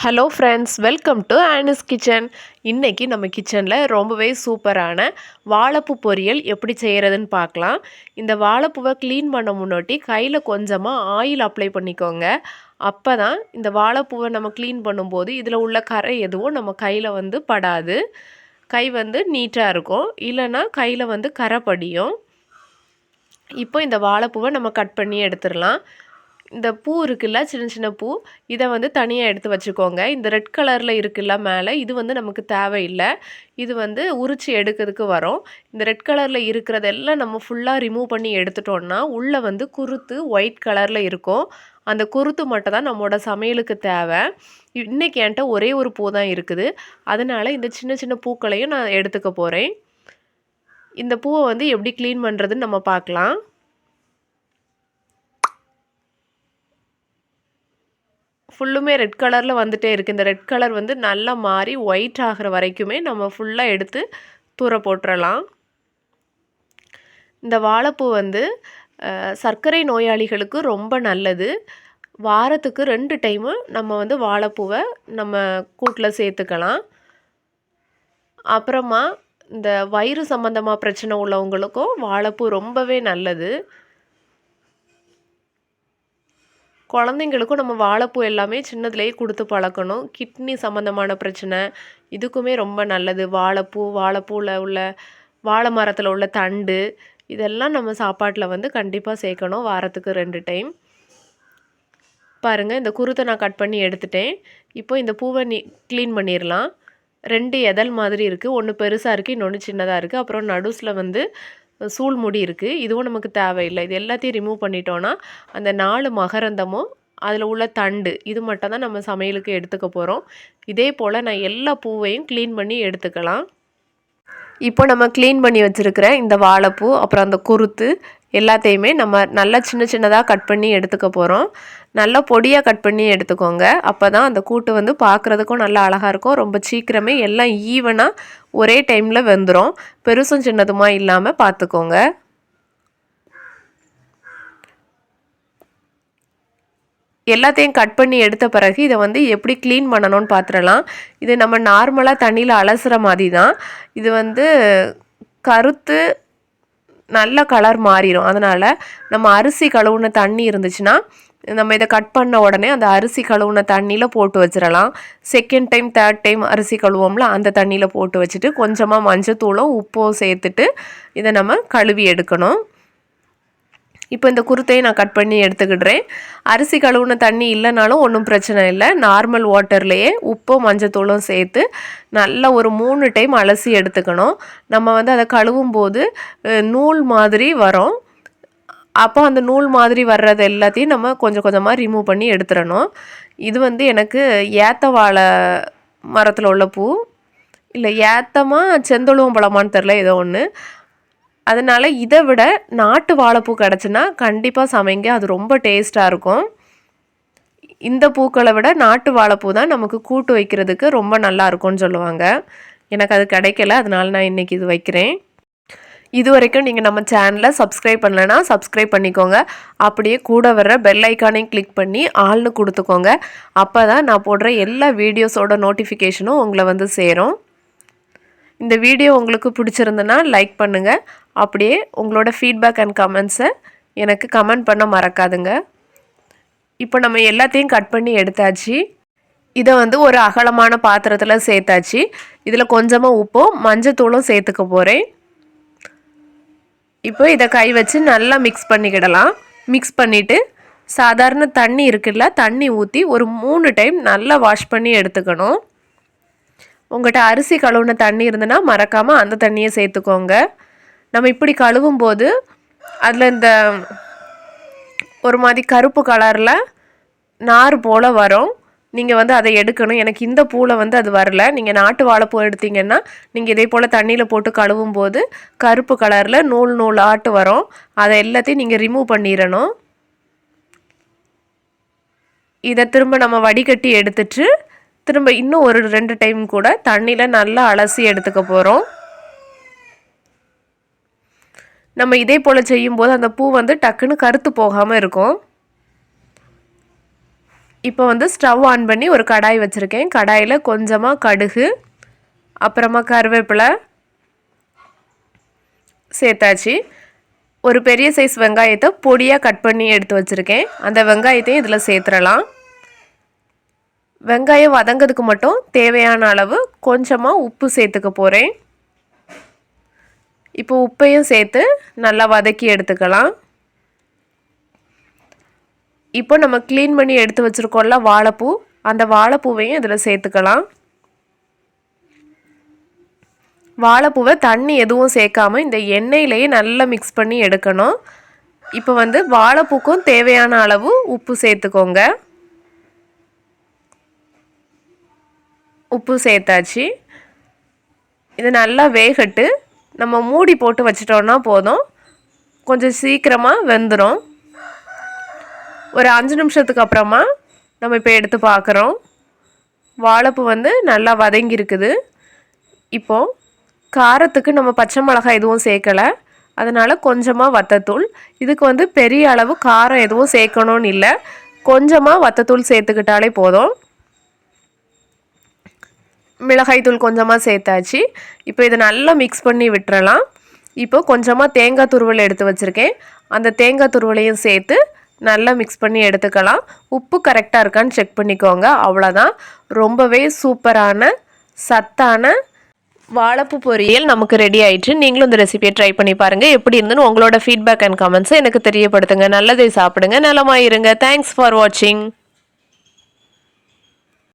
Hello friends, welcome to Annie's kitchen. இன்றைக்கி நம்ம கிச்சனில் ரொம்பவே சூப்பரான வாழைப்பூ பொரியல் எப்படி செய்கிறதுன்னு பார்க்கலாம். இந்த வாழைப்பூவை க்ளீன் பண்ண முன்னாடி கையில் கொஞ்சமாக ஆயில் அப்ளை பண்ணிக்கோங்க. அப்போ தான் இந்த வாழைப்பூவை நம்ம க்ளீன் பண்ணும்போது இதில் உள்ள கரை எதுவும் நம்ம கையில் படாது. கை நீட்டாக இருக்கும், இல்லைன்னா கையில் கரை படியும். இப்போ இந்த வாழைப்பூவை நம்ம கட் பண்ணி எடுத்துடலாம். இந்த பூ இருக்குல்ல, சின்ன சின்ன பூ, இதை தனியாக எடுத்து வச்சுக்கோங்க. இந்த ரெட் கலரில் இருக்குல்ல மேலே, இது நமக்கு தேவையில்லை. இது உரித்து எடுக்கிறதுக்கு வரும். இந்த ரெட் கலரில் இருக்கிறதெல்லாம் நம்ம ஃபுல்லாக ரிமூவ் பண்ணி எடுத்துட்டோம்னா உள்ளே குருத்து ஒயிட் கலரில் இருக்கும். அந்த குருத்து மட்டும் தான் நம்மளோட சமையலுக்கு தேவை. இன்றைக்கி என்கிட்ட ஒரே ஒரு பூ தான் இருக்குது. அதனால் இந்த சின்ன சின்ன பூக்களையும் நான் எடுத்துக்க போகிறேன். இந்த பூவை எப்படி க்ளீன் பண்ணுறதுன்னு நம்ம பார்க்கலாம். ஃபுல்லுமே ரெட் கலரில் வந்துட்டே இருக்குது. இந்த ரெட் கலர் நல்லா மாறி ஒயிட் ஆகிற வரைக்குமே நம்ம ஃபுல்லாக எடுத்து தூர போட்டுறலாம். இந்த வாழைப்பூ சர்க்கரை நோயாளிகளுக்கு ரொம்ப நல்லது. வாரத்துக்கு 2 டைமு நம்ம வாழைப்பூவை நம்ம கூட்டில் சேர்த்துக்கலாம். அப்புறமா இந்த வயிறு சம்மந்தமாக பிரச்சனை உள்ளவங்களுக்கும் வாழைப்பூ ரொம்பவே நல்லது. குழந்தைங்களுக்கும் நம்ம வாழைப்பூ எல்லாமே சின்னதுலேயே கொடுத்து பழக்கணும். கிட்னி சம்மந்தமான பிரச்சனை இதுக்குமே ரொம்ப நல்லது. வாழைப்பூவில் உள்ள வாழை மரத்தில் உள்ள தண்டு இதெல்லாம் நம்ம சாப்பாட்டில் கண்டிப்பாக சேர்க்கணும். வாரத்துக்கு 2 டைம். பாருங்கள், இந்த குருத்தை நான் கட் பண்ணி எடுத்துட்டேன். இப்போ இந்த பூவை க்ளீன் பண்ணிடலாம். 2 எதழ் மாதிரி இருக்குது. ஒன்று பெருசாக இருக்குது, இன்னொன்று சின்னதாக இருக்குது. அப்புறம் நடுஸில் சூல் முடி இருக்குது. இதுவும் நமக்கு தேவையில்லை. இது எல்லாத்தையும் ரிமூவ் பண்ணிட்டோன்னா அந்த 4 மகரந்தமும் அதில் உள்ள தண்டு இது மட்டும் தான் நம்ம சமையலுக்கு எடுத்துக்க போகிறோம். இதே போல் நான் எல்லா பூவையும் க்ளீன் பண்ணி எடுத்துக்கலாம். இப்போ நம்ம க்ளீன் பண்ணி வச்சுருக்கிற இந்த வாழைப்பூ அப்புறம் அந்த குருத்து எல்லாத்தையுமே நம்ம நல்லா சின்ன சின்னதாக கட் பண்ணி எடுத்துக்க போகிறோம். நல்லா பொடியாக கட் பண்ணி எடுத்துக்கோங்க. அப்போ தான் அந்த கூட்டு பார்க்குறதுக்கும் நல்லா அழகாக இருக்கும். ரொம்ப சீக்கிரமே எல்லாம் ஈவனாக ஒரே டைமில் வெந்துடும். பெருசும் சின்னதுமா இல்லாமல் பார்த்துக்கோங்க. எல்லாத்தையும் கட் பண்ணி எடுத்த பிறகு இதை எப்படி க்ளீன் பண்ணணும்னு பார்த்துடலாம். இது நம்ம நார்மலாக தண்ணியில் அலசுகிற மாதிரி தான். இது கருத்து நல்ல கலர் மாறிடும். அதனால் நம்ம அரிசி கழுவுன தண்ணி இருந்துச்சுன்னா நம்ம இதை கட் பண்ண உடனே அந்த அரிசி கழுவுன தண்ணியில் போட்டு வச்சிடலாம். செகண்ட் டைம் தேர்ட் டைம் அரிசி கழுவோம்ல, அந்த தண்ணியில் போட்டு வச்சுட்டு கொஞ்சமாக மஞ்சத்தூளும் உப்பும் சேர்த்துட்டு இதை நம்ம கழுவி எடுக்கணும். இப்போ இந்த குருத்தையை நான் கட் பண்ணி எடுத்துக்கிடுறேன். அரிசி கழுவுன தண்ணி இல்லைனாலும் ஒன்றும் பிரச்சனை இல்லை. நார்மல் வாட்டர்லேயே உப்பும் மஞ்சத்தூளும் சேர்த்து நல்லா ஒரு 3 டைம் அலசி எடுத்துக்கணும். நம்ம அதை கழுவும் போது நூல் மாதிரி வரும். அப்போ அந்த நூல் மாதிரி வர்றது எல்லாத்தையும் நம்ம கொஞ்சம் கொஞ்சமாக ரிமூவ் பண்ணி எடுத்துடணும். இது எனக்கு ஏத்த வாழை மரத்தில் உள்ள பூ, இல்லை ஏத்தமா செந்தொழுவம் பழமான்னு தெரில, ஏதோ ஒன்று. அதனால் இதை விட நாட்டு வாழைப்பூ கிடச்சுன்னா கண்டிப்பாக சமைங்க. அது ரொம்ப டேஸ்ட்டாக இருக்கும். இந்த பூக்களை விட நாட்டு வாழைப்பூ தான் நமக்கு கூட்டு வைக்கிறதுக்கு ரொம்ப நல்லா இருக்கும்னு சொல்லுவாங்க. எனக்கு அது கிடைக்கல, அதனால் நான் இன்றைக்கி இது வைக்கிறேன். இது வரைக்கும் நீங்கள் நம்ம சேனலை சப்ஸ்கிரைப் பண்ணலைன்னா சப்ஸ்கிரைப் பண்ணிக்கோங்க. அப்படியே கூட வர்ற பெல் ஐக்கானையும் கிளிக் பண்ணி ஆள்னு கொடுத்துக்கோங்க. அப்போ தான் நான் போடுற எல்லா வீடியோஸோட நோட்டிஃபிகேஷனும் உங்களை சேரும். இந்த வீடியோ உங்களுக்கு பிடிச்சிருந்துன்னா லைக் பண்ணுங்கள். அப்படியே உங்களோட ஃபீட்பேக் அண்ட் கமெண்ட்ஸை எனக்கு கமெண்ட் பண்ண மறக்காதுங்க. இப்போ நம்ம எல்லாத்தையும் கட் பண்ணி எடுத்தாச்சு. இதை ஒரு அகலமான பாத்திரத்தில் சேர்த்தாச்சு. இதில் கொஞ்சமாக உப்பும் மஞ்சத்தூளும் சேர்த்துக்க போகிறேன். இப்போ இதை கை வச்சு நல்லா மிக்ஸ் பண்ணிக்கிடலாம். மிக்ஸ் பண்ணிவிட்டு சாதாரண தண்ணி இருக்குல்ல, தண்ணி ஊற்றி ஒரு 3 டைம் நல்லா வாஷ் பண்ணி எடுத்துக்கணும். உங்கள்கிட்ட அரிசி கழுவுன தண்ணி இருந்ததுன்னா மறக்காமல் அந்த தண்ணியை சேர்த்துக்கோங்க. நம்ம இப்படி கழுவும் போது அதில் இந்த ஒரு மாதிரி கருப்பு கலரில் நார் போல் வரும். நீங்கள் அதை எடுக்கணும். எனக்கு இந்த பூவில் அது வரல. நீங்கள் நாட்டு வாழைப்பூ எடுத்தீங்கன்னா நீங்கள் இதே போல் தண்ணியில் போட்டு கழுவும் போது கருப்பு கலரில் நூல் நூல் ஆட்டு வரும். அதை எல்லாத்தையும் நீங்கள் ரிமூவ் பண்ணிடணும். இதை திரும்ப நம்ம வடிகட்டி எடுத்துட்டு திரும்ப இன்னும் ஒரு 2 டைம் கூட தண்ணியில் நல்லா அலசி எடுத்துக்க போகிறோம். நம்ம இதே போல் செய்யும்போது அந்த பூ டக்குன்னு கருத்து போகாமல் இருக்கும். இப்போ வந்து ஸ்டவ் ஆன் பண்ணி ஒரு கடாய் வச்சுருக்கேன். கடாயில் கொஞ்சமாக கடுகு, அப்புறமா கருவேப்பிலை சேர்த்தாச்சு. ஒரு பெரிய சைஸ் வெங்காயத்தை பொடியாக கட் பண்ணி எடுத்து வச்சுருக்கேன். அந்த வெங்காயத்தையும் இதில் சேர்த்துடலாம். வெங்காயம் வதங்கிறதுக்கு மட்டும் தேவையான அளவு கொஞ்சமாக உப்பு சேர்த்துக்க போகிறேன். இப்போ உப்பையும் சேர்த்து நல்லா வதக்கி எடுத்துக்கலாம். இப்போ நம்ம க்ளீன் பண்ணி எடுத்து வச்சுருக்கோம்ல வாழைப்பூ, அந்த வாழைப்பூவையும் இதில் சேர்த்துக்கலாம். வாழைப்பூவை தண்ணி எதுவும் சேர்க்காமல் இந்த எண்ணெயிலேயே நல்லா மிக்ஸ் பண்ணி எடுக்கணும். இப்போ வந்து வாழைப்பூக்கும் தேவையான அளவு உப்பு சேர்த்துக்கோங்க. உப்பு சேர்த்தாச்சு. இது நல்லா வேகட்டு. நம்ம மூடி போட்டு வச்சிட்டோன்னா போதும், கொஞ்சம் சீக்கிரமாக வெந்துடும். ஒரு 5 நிமிஷத்துக்கு அப்புறமா நம்ம இப்போ எடுத்து பார்க்குறோம். வாழைப்பூ வந்து நல்லா வதங்கியிருக்குது. இப்போது காரத்துக்கு நம்ம பச்சை மிளகாய் எதுவும் சேர்க்கலை, அதனால் கொஞ்சமாக வத்தத்தூள். இதுக்கு வந்து பெரிய அளவு காரம் எதுவும் சேர்க்கணும்னு இல்லை, கொஞ்சமாக வத்தத்தூள் சேர்த்துக்கிட்டாலே போதும். மிளகாய் தூள் கொஞ்சமாக சேர்த்தாச்சு. இப்போ இதை நல்லா மிக்ஸ் பண்ணி விட்டுறலாம். இப்போ கொஞ்சமாக தேங்காய் துருவல் எடுத்து வச்சுருக்கேன். அந்த தேங்காய் துருவலையும் சேர்த்து நல்லா மிக்ஸ் பண்ணி எடுத்துக்கலாம். உப்பு கரெக்டாக இருக்கான்னு செக் பண்ணிக்கோங்க. அவ்வளோதான். ரொம்பவே சூப்பரான சத்தான வாழைப்பூ பொரியல் நமக்கு ரெடி ஆயிடுச்சு. நீங்களும் இந்த ரெசிபியை ட்ரை பண்ணி பாருங்கள். எப்படி இருந்துன்னு உங்களோட ஃபீட்பேக் அண்ட் கமெண்ட்ஸை எனக்கு தெரியப்படுத்துங்க. நல்லதை சாப்பிடுங்க, நலமாயிருங்க. தேங்க்ஸ் ஃபார் வாட்சிங்.